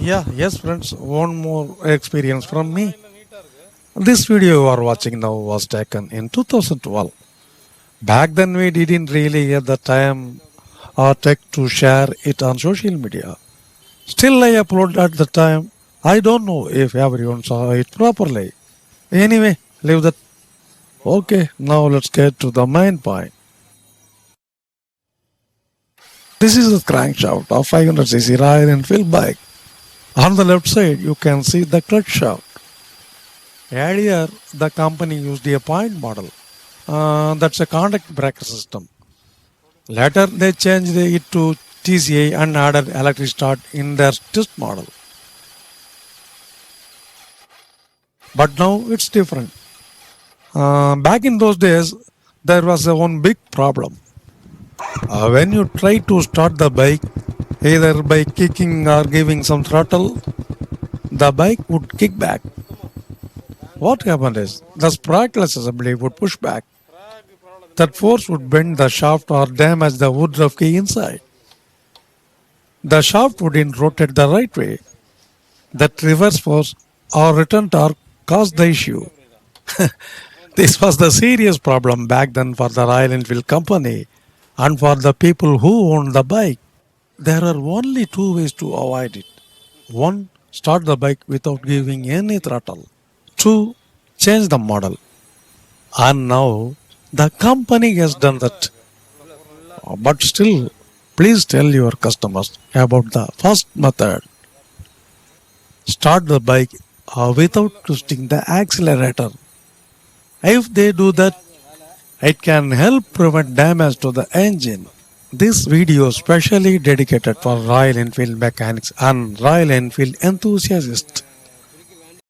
Yes, friends, one more experience from me. This video you are watching now was taken in 2012. Back then, we didn't really get the time or tech to share it on social media. Still, I uploaded at the time. I don't know if everyone saw it properly. Anyway, leave that. Okay, now let's get to the main point. This is the crankshaft of 500cc Royal Enfield bike. On the left side, you can see the clutch shaft. Earlier, the company used a point model. That's a contact breaker system. Later, they changed it to TCA and added electric start in their test model. But now it's different. Back in those days, there was one big problem. When you try to start the bike, either by kicking or giving some throttle, the bike would kick back. What happened is the sparkless assembly would push back. That force would bend the shaft or damage the woodruff key inside. The shaft wouldn't rotate the right way. That reverse force or return torque caused the issue. This was the serious problem back then for the Royal Enfield company and for the people who owned the bike. There are only two ways to avoid it. One, start the bike without giving any throttle. Two, change the model. And now the company has done that. But still, please tell your customers about the first method. Start the bike without twisting the accelerator. If they do that, it can help prevent damage to the engine. This video is specially dedicated for Royal Enfield mechanics and Royal Enfield enthusiasts.